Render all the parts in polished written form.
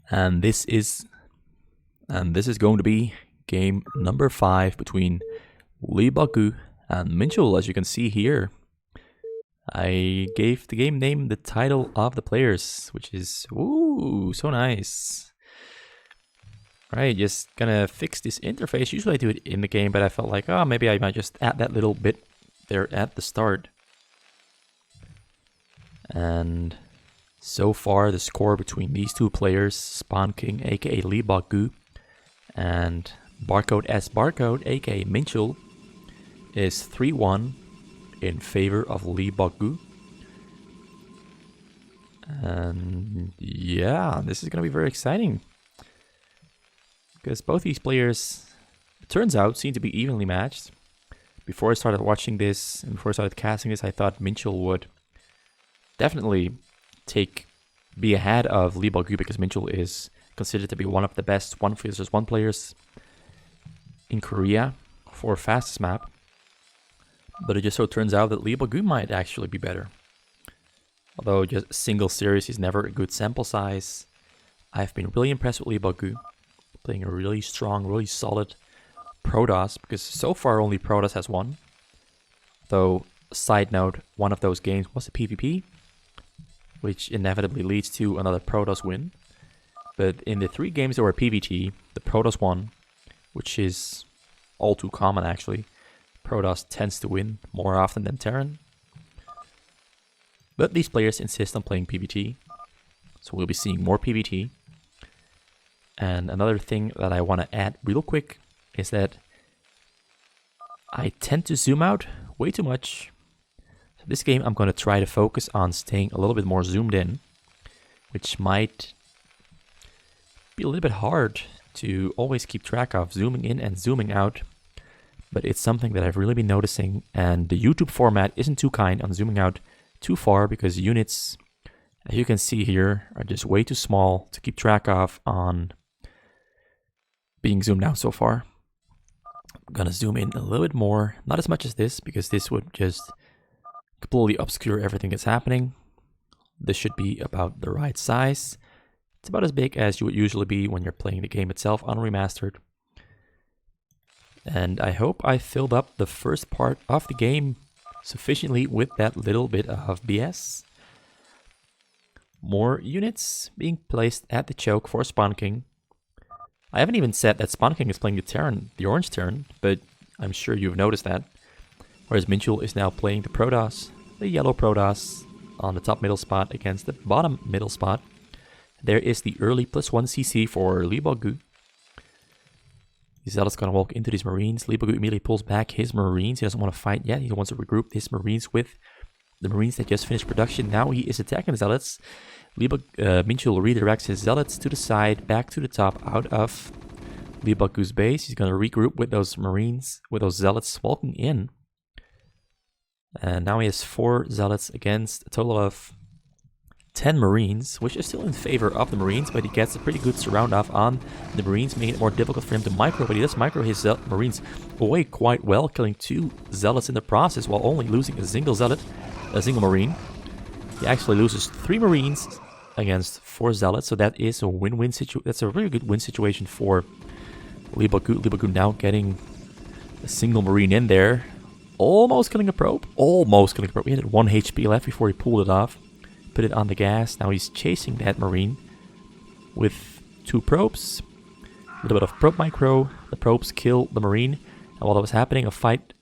And this is going to be game number 5 between LeeBokGu and Minchul. As you can see here, I gave the game name the title of the players, which is so nice. Right, just gonna fix this interface. Usually I do it in the game, but I felt like, oh, maybe I might just add that little bit there at the start. And so far, the score between these two players, Sponking, aka LeeBokGu, and Barcode S Barcode, aka Minchul, is 3-1 in favor of LeeBokGu. And yeah, this is gonna be very exciting, because both these players, it turns out, seem to be evenly matched. Before I started watching this, and before I started casting this, I thought Minchul would definitely be ahead of LeeBokGu, because Minchul is considered to be one of the best 1 vs 1 players in Korea for fastest map. But it just so turns out that LeeBokGu might actually be better. Although just a single series is never a good sample size, I've been really impressed with LeeBokGu, playing a really strong, really solid Protoss, because so far only Protoss has won. Though, side note, one of those games was a PvP, which inevitably leads to another Protoss win. But in the 3 games that were PvT, the Protoss won, which is all too common actually. Protoss tends to win more often than Terran. But these players insist on playing PvT, so we'll be seeing more PvT. And another thing that I want to add real quick is that I tend to zoom out way too much. So this game I'm going to try to focus on staying a little bit more zoomed in, which might be a little bit hard to always keep track of, zooming in and zooming out. But it's something that I've really been noticing, and the YouTube format isn't too kind on zooming out too far, because units, as you can see here, are just way too small to keep track of on being zoomed out so far. I'm gonna zoom in a little bit more, not as much as this, because this would just completely obscure everything that's happening. This should be about the right size. It's about as big as you would usually be when you're playing the game itself on remastered. And I hope I filled up the first part of the game sufficiently with that little bit of BS. More units being placed at the choke for Sponking. I haven't even said that Sponking is playing the Terran, the orange Terran, but I'm sure you've noticed that. Whereas Minchul is now playing the Protoss, the yellow Protoss, on the top middle spot against the bottom middle spot. There is the early +1 CC for LeeBokGu. Zealot's gonna walk into these Marines. LeeBokGu immediately pulls back his Marines. He doesn't want to fight yet. He wants to regroup his Marines with the Marines that just finished production. Now he is attacking the Zealots. Minchul redirects his Zealots to the side, back to the top, out of LeeBokGu's base. He's gonna regroup with those Marines, with those Zealots walking in. And now he has 4 Zealots against a total of 10 Marines, which is still in favor of the Marines, but he gets a pretty good surround off on the Marines, making it more difficult for him to micro, but he does micro his Marines away quite well, killing 2 Zealots in the process while only losing a single Zealot, a single Marine. He actually loses 3 Marines against 4 Zealots, so that is a win-win situation. That's a really good win situation for LeeBokGu. LeeBokGu now getting a single Marine in there, almost killing a probe, He had 1 HP left before he pulled it off. Put it on the gas. Now he's chasing that Marine with 2 probes. A little bit of probe micro. The probes kill the Marine. And while that was happening, a fight.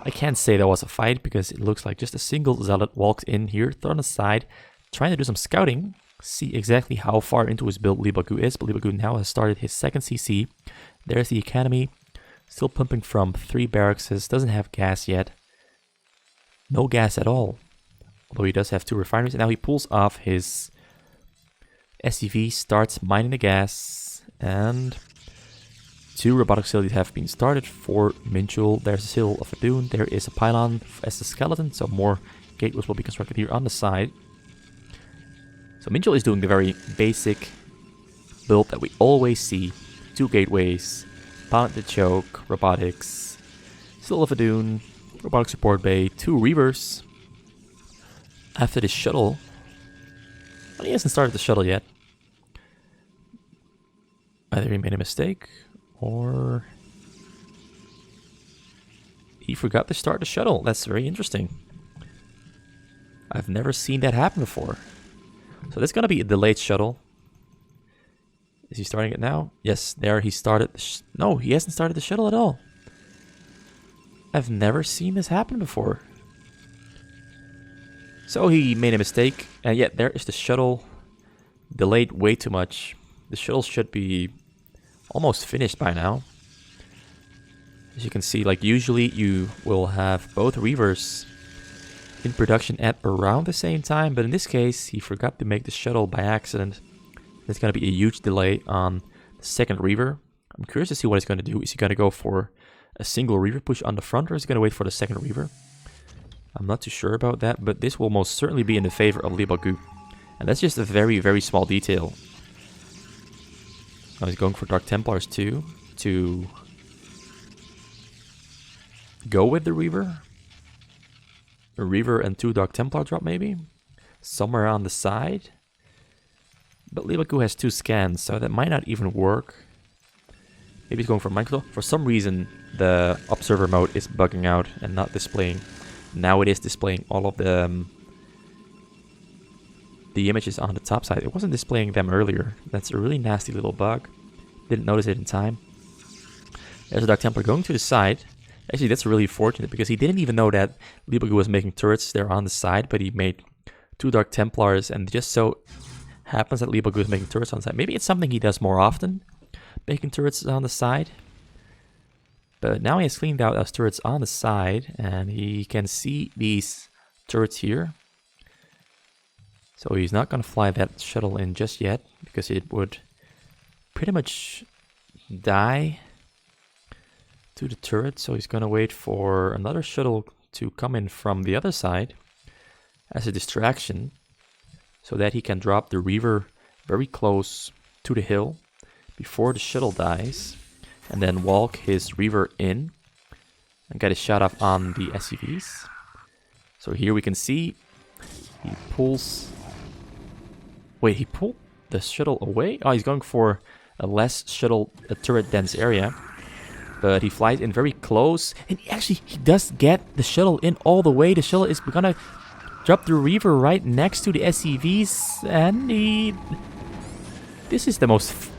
I can't say there was a fight, because it looks like just a single Zealot walks in here, thrown aside, trying to do some scouting. See exactly how far into his build LeeBokGu is. But LeeBokGu now has started his 2nd CC. There's the Academy. Still pumping from 3 barracks. Doesn't have gas yet. No gas at all. Although he does have 2 refineries. And now he pulls off his SCV, starts mining the gas, and 2 robotic facilities have been started for Minchul. There's a Citadel of a Dune. There is a pylon as a skeleton, so more gateways will be constructed here on the side. So Minchul is doing the very basic build that we always see. 2 gateways, pylon at the choke, robotics, Citadel of a Dune, robotic support bay, 2 Reavers. After the shuttle, well, he hasn't started the shuttle yet. Either he made a mistake, or he forgot to start the shuttle. That's very interesting. I've never seen that happen before. So there's gonna be a delayed shuttle. Is he starting it now? Yes, there he started. No, he hasn't started the shuttle at all. I've never seen this happen before. So he made a mistake, and yet there is the shuttle. Delayed way too much. The shuttle should be almost finished by now. As you can see, like usually you will have both Reavers in production at around the same time, but in this case he forgot to make the shuttle by accident. There's going to be a huge delay on the second Reaver. I'm curious to see what he's going to do. Is he going to go for a single Reaver push on the front, or is he going to wait for the second Reaver? I'm not too sure about that, but this will most certainly be in the favor of LeeBokGu. And that's just a very, very small detail. Now he's going for Dark Templars too, to go with the Reaver. A Reaver and 2 Dark Templar drop maybe? Somewhere on the side. But LeeBokGu has 2 scans, so that might not even work. Maybe he's going for Mindcontrol. For some reason, the observer mode is bugging out and not displaying. Now it is displaying all of the images on the top side. It wasn't displaying them earlier. That's a really nasty little bug. Didn't notice it in time. There's a Dark Templar going to the side. Actually, that's really fortunate because he didn't even know that LeeBokGu was making turrets there on the side, but he made 2 Dark Templars, and just so happens that LeeBokGu is making turrets on the side. Maybe it's something he does more often, making turrets on the side. But now he has cleaned out those turrets on the side, and he can see these turrets here. So he's not going to fly that shuttle in just yet, because it would pretty much die to the turret. So he's going to wait for another shuttle to come in from the other side as a distraction, so that he can drop the Reaver very close to the hill before the shuttle dies, and then walk his Reaver in and get a shot off on the SCVs. So here we can see he pulls... Wait, he pulled the shuttle away? Oh, he's going for a less turret dense area. But he flies in very close, and actually he does get the shuttle in all the way. The shuttle is gonna drop the Reaver right next to the SCVs, and this is the most...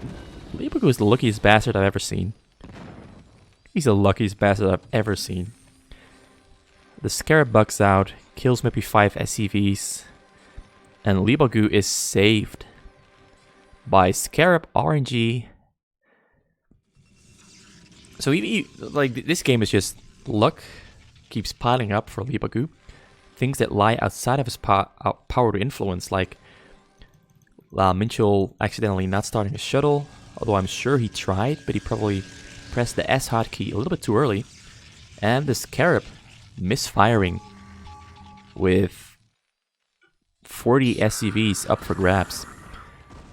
LeeBokGu is the luckiest bastard I've ever seen. He's the luckiest bastard I've ever seen. The Scarab bugs out, kills maybe 5 SCVs, and LeeBokGu is saved by Scarab RNG. So like this game is just luck keeps piling up for LeeBokGu. Things that lie outside of his power to influence, like Minchel accidentally not starting a shuttle, although I'm sure he tried, but he probably pressed the S hotkey a little bit too early. And the Scarab misfiring with 40 SCVs up for grabs.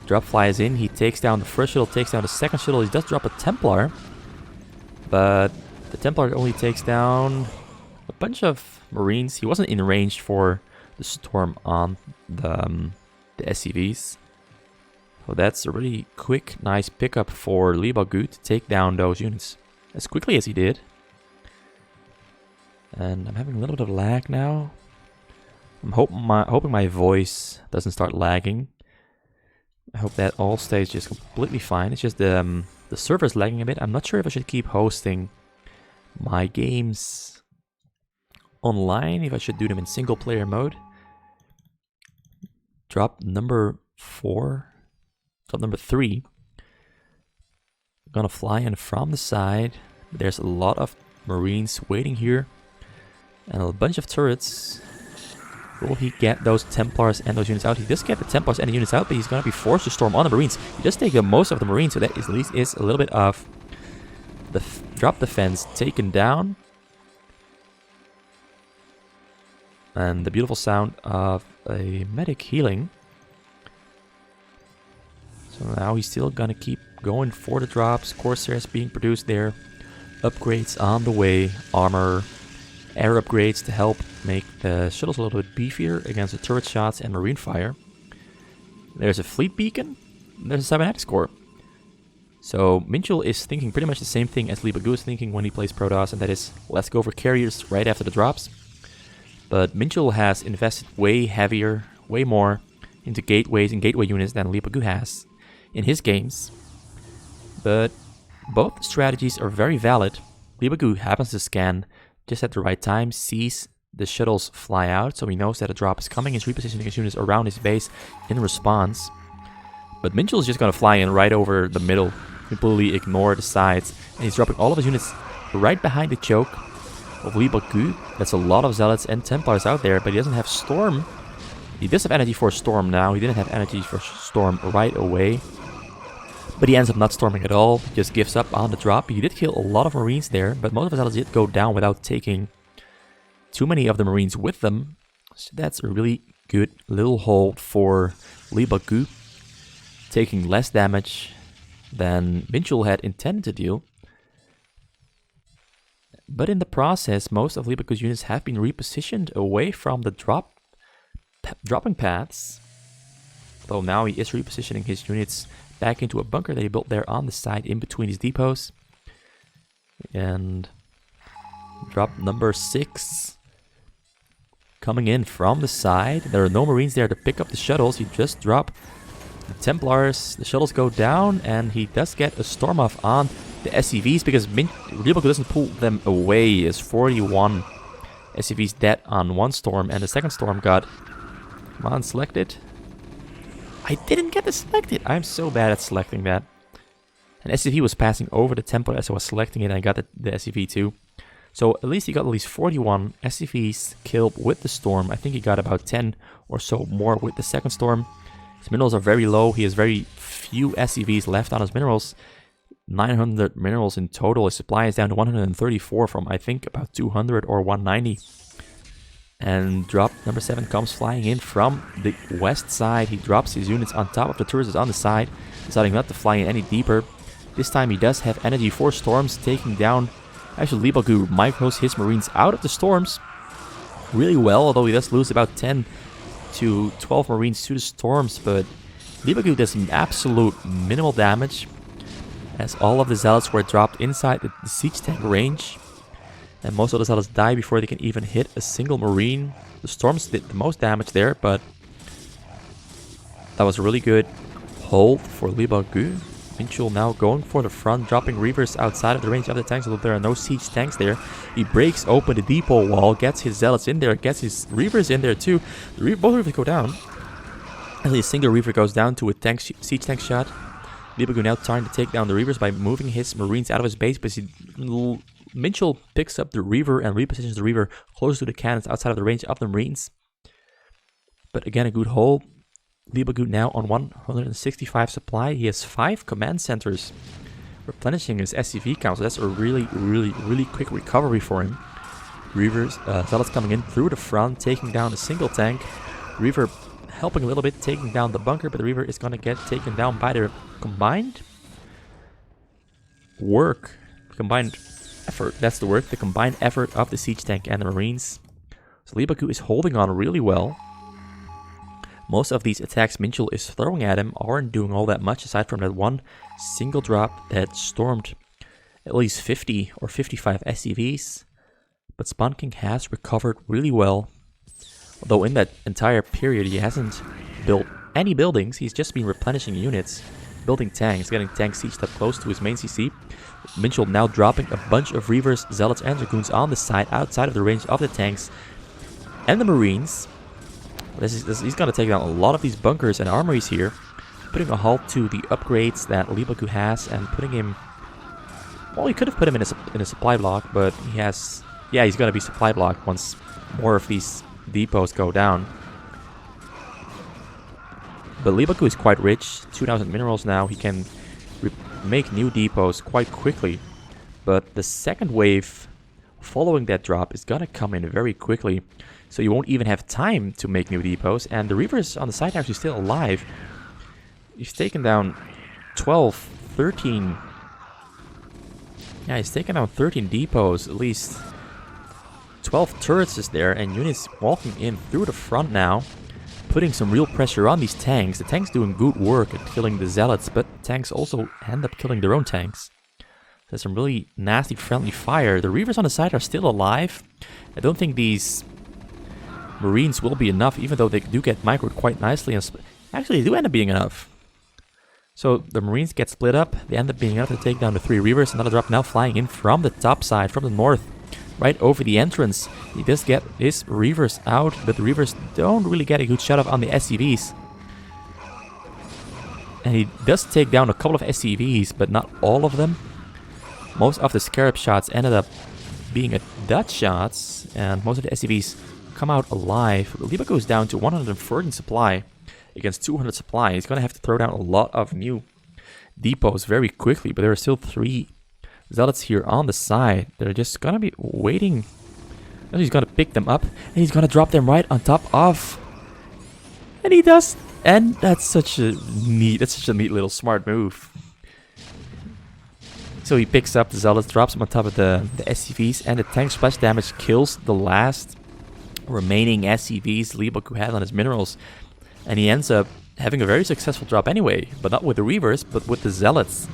Drop flies in, he takes down the first shuttle, takes down the second shuttle. He does drop a Templar, but the Templar only takes down a bunch of Marines. He wasn't in range for the storm on the SCVs. So that's a really quick, nice pickup for LeeBokGu to take down those units as quickly as he did. And I'm having a little bit of lag now. I'm hoping my voice doesn't start lagging. I hope that all stays just completely fine. It's just the server's lagging a bit. I'm not sure if I should keep hosting my games online, if I should do them in single player mode. Drop number 3. I'm gonna fly in from the side. There's a lot of Marines waiting here and a bunch of turrets. Will he get those Templars and those units out? He does get the Templars and the units out, but he's gonna be forced to storm on the Marines. He does take most of the Marines, so that at least is a little bit of the drop defense taken down. And the beautiful sound of a medic healing. So now he's still gonna keep going for the drops. Corsairs being produced there. Upgrades on the way. Armor, air upgrades to help make the shuttles a little bit beefier against the turret shots and marine fire. There's a fleet beacon. There's a cybernetics core. So Minchul is thinking pretty much the same thing as LeeBokGu is thinking when he plays Protoss, and that is, let's go for carriers right after the drops. But Minchul has invested way heavier, way more into gateways and gateway units than LeeBokGu has in his games. But both strategies are very valid. LeeBokGu happens to scan just at the right time, sees the shuttles fly out, so he knows that a drop is coming. He's repositioning his units around his base in response. But Minchul is just going to fly in right over the middle, completely ignore the sides, and he's dropping all of his units right behind the choke of LeeBokGu. That's a lot of Zealots and Templars out there, but he doesn't have Storm. He does have energy for Storm now. He didn't have energy for Storm right away. But he ends up not storming at all, he just gives up on the drop. He did kill a lot of Marines there, but most of his Zealots did go down without taking too many of the Marines with them. So that's a really good little hold for LeeBokGu, taking less damage than Minchul had intended to deal. But in the process, most of LeeBokGu's units have been repositioned away from the dropping paths. Though now he is repositioning his units back into a bunker that he built there on the side in between his depots. And drop number 6 coming in from the side. There are no Marines there to pick up the shuttles. He just dropped the Templars. The shuttles go down, and he does get a storm off on the SCVs because LeeBokGu doesn't pull them away. It's 41 SCVs dead on one storm, and the second storm got, come on, selected. I didn't get it selected. I'm so bad at selecting that. An SCV was passing over the Templar as I was selecting it, and I got the SCV too. So at least he got at least 41 SCVs killed with the storm. I think he got about 10 or so more with the second storm. His minerals are very low. He has very few SCVs left on his minerals. 900 minerals in total. His supply is down to 134 from, I think, about 200 or 190. And drop number 7 comes flying in from the west side. He drops his units on top of the turrets on the side, deciding not to fly in any deeper. This time he does have energy for storms, taking down... Actually, LeeBokGu micros his Marines out of the storms really well, although he does lose about 10 to 12 Marines to the storms. But LeeBokGu does some absolute minimal damage, as all of the Zealots were dropped inside the siege tank range. And most of the Zealots die before they can even hit a single Marine. The storms did the most damage there, but that was a really good hold for LeeBokGu. Minchul now going for the front, dropping Reavers outside of the range of the tanks, although there are no siege tanks there. He breaks open the depot wall, gets his Zealots in there, gets his Reavers in there too. Both Reavers go down. Only a single Reaver goes down to a siege tank shot. LeeBokGu now trying to take down the Reavers by moving his Marines out of his base, but Minchul picks up the Reaver and repositions the Reaver close to the cannons outside of the range of the Marines. But again, a good hold. LeeBokGu now on 165 supply. He has 5 command centers, replenishing his SCV count. So that's a really quick recovery for him. Reavers, Zealots coming in through the front, taking down a single tank. Reaver helping a little bit, taking down the bunker, but the Reaver is going to get taken down by the combined effort. That's the word. The combined effort of the siege tank and the Marines. So LeeBokGu is holding on really well. Most of these attacks Minchul is throwing at him aren't doing all that much, aside from that one single drop that stormed at least 50 or 55 SCVs. But Sponking has recovered really well. Although in that entire period he hasn't built any buildings, he's just been replenishing units, building tanks, getting tanks sieged up close to his main CC. Minchul now dropping a bunch of Reavers, Zealots and Dragoons on the side, outside of the range of the tanks and the Marines. He's going to take down a lot of these bunkers and armories here, putting a halt to the upgrades that LeeBokGu has and putting him... Well, he could have put him in a supply block, but he has... Yeah, he's going to be supply blocked once more of these depots go down. But LeeBokGu is quite rich, 2,000 minerals now. He can make new depots quite quickly. But the second wave following that drop is going to come in very quickly. So you won't even have time to make new depots. And the Reavers on the side are actually still alive. He's taken down 12, 13... Yeah, he's taken down 13 depots, at least 12 turrets is there, and units walking in through the front now. putting some real pressure on these tanks. The tanks doing good work at killing the zealots, but tanks also end up killing their own tanks. There's some really nasty friendly fire. The Reavers on the side are still alive. I don't think these Marines will be enough, even though they do get microed quite nicely. And actually, they do end up being enough. So the Marines get split up. They end up being enough to take down the 3 Reavers. Another drop now flying in from the top side, from the north, right over the entrance. He does get his Reavers out, but the Reavers don't really get a good shot off on the SCVs. And he does take down a couple of SCVs, but not all of them. Most of the Scarab shots ended up being dud shots, and most of the SCVs come out alive. LeeBokGu goes down to 130 supply against 200 supply. He's going to have to throw down a lot of new depots very quickly, but there are still 3 zealots here on the side. They're just going to be waiting. He's going to pick them up, and he's going to drop them right on top of. And he does. And that's such a neat little smart move. So he picks up the zealots, drops them on top of the SCVs, and the tank splash damage kills the last remaining SCVs LeeBokGu had on his minerals. And he ends up having a very successful drop anyway, but not with the Reavers, but with the zealots.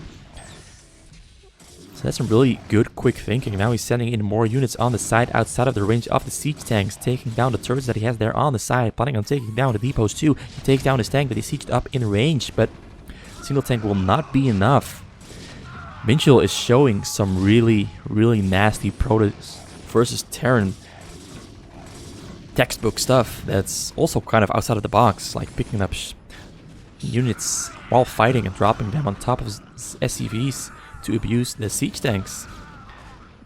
So that's some really good quick thinking. Now he's sending in more units on the side outside of the range of the siege tanks, taking down the turrets that he has there on the side, planning on taking down the depots too. He takes down his tank that he sieged up in range, but single tank will not be enough. Minchul is showing some really nasty Protoss versus Terran textbook stuff that's also kind of outside of the box, like picking up units while fighting and dropping them on top of SCVs to abuse the siege tanks.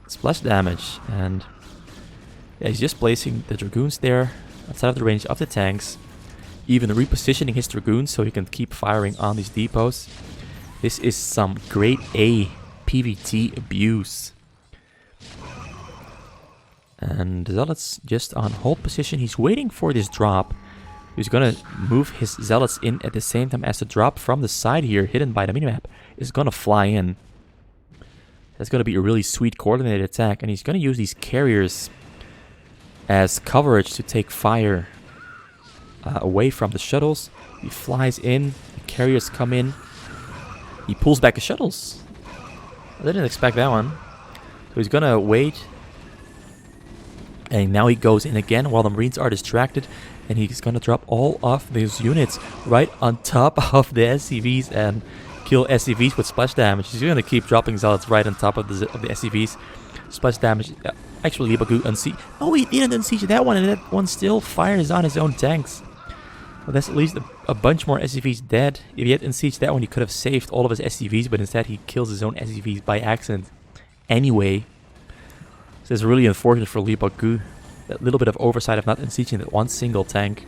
Splash damage, and yeah, he's just placing the Dragoons there outside of the range of the tanks, even repositioning his Dragoons so he can keep firing on these depots. This is some grade A PvT abuse. And the Zealots just on hold position. He's waiting for this drop. He's gonna move his Zealots in at the same time as the drop from the side here, hidden by the minimap, is gonna fly in. That's gonna be a really sweet coordinated attack, and he's gonna use these carriers as coverage to take fire away from the shuttles. He flies in, the carriers come in. He pulls back the shuttles. I didn't expect that one. So he's gonna wait. And now he goes in again while the Marines are distracted. And he's gonna drop all of these units right on top of the SCVs and kill SCVs with splash damage. He's gonna keep dropping Zealots right on top of the SCVs. Splash damage. Actually, LeeBokGu unsiege. Oh, he didn't unsiege that one, and that one still fires on his own tanks. Well, that's at least a bunch more SCVs dead. If he had unsieged that one, he could have saved all of his SCVs, but instead he kills his own SCVs by accident. Anyway, so it's really unfortunate for LeeBokGu. That little bit of oversight of not unsieging that one single tank.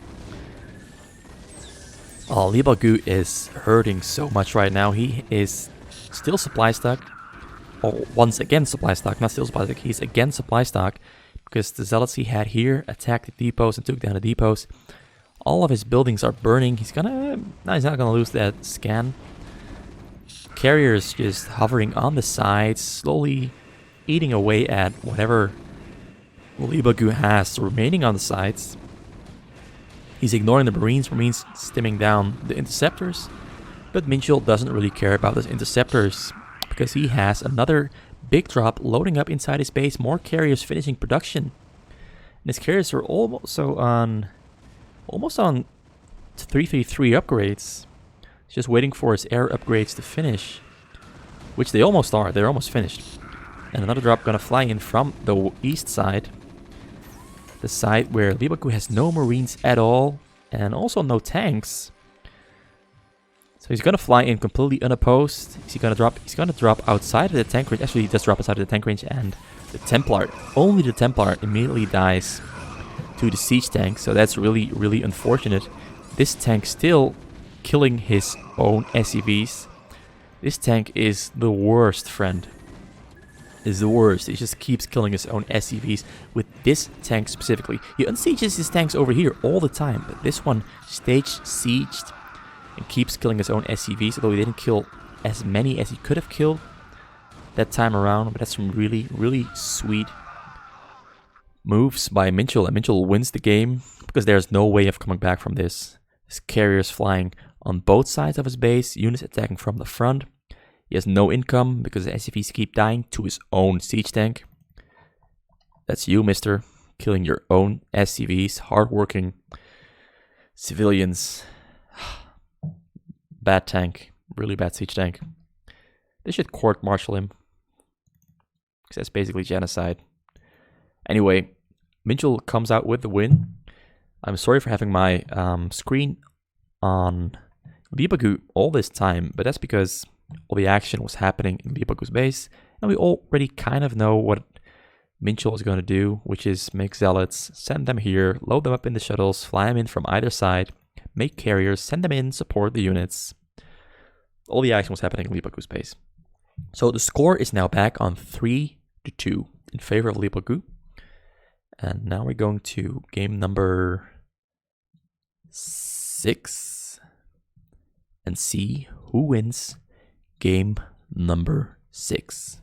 Oh, LeeBokGu is hurting so much right now. He is still supply stuck. Or once again supply stuck, not still supply stuck. He's again supply stuck because the Zealots he had here attacked the depots and took down the depots. All of his buildings are burning. He's gonna... No, he's not gonna lose that scan. Carriers just hovering on the sides, slowly eating away at whatever LeeBokGu has remaining on the sides. He's ignoring the Marines. Marines stimming down the interceptors. But Minchul doesn't really care about those interceptors because he has another big drop loading up inside his base. More carriers finishing production. And his carriers are almost on 333 upgrades. He's just waiting for his air upgrades to finish, which they almost are. They're almost finished. And another drop gonna fly in from the east side, the side where LeeBokGu has no Marines at all and also no tanks. So he's gonna fly in completely unopposed. He's gonna drop outside of the tank range. Actually, he does drop outside of the tank range, and the Templar, only the Templar, immediately dies to the siege tank. So that's really unfortunate. This tank still killing his own SCVs. This tank is the worst, friend. Is the worst. He just keeps killing his own SCVs with this tank specifically. He unsieges his tanks over here all the time, but this one stage sieged and keeps killing his own SCVs, although he didn't kill as many as he could have killed that time around. But that's some really sweet moves by Minchul, and Minchul wins the game because there's no way of coming back from this. His carriers flying on both sides of his base, units attacking from the front. He has no income because the SCVs keep dying to his own siege tank. That's you, mister. Killing your own SCVs, hardworking civilians. Bad tank. Really bad siege tank. They should court-martial him. Because that's basically genocide. Anyway, Minchul comes out with the win. I'm sorry for having my screen on LeeBokGu all this time, but that's because all the action was happening in LeeBokGu's base, and we already kind of know what Minchul is going to do, which is make zealots, send them here, load them up in the shuttles, fly them in from either side, make carriers, send them in, support the units. All the action was happening in LeeBokGu's base. So the score is now back on 3-2 in favor of LeeBokGu. And now we're going to game number 6 and see who wins game number 6.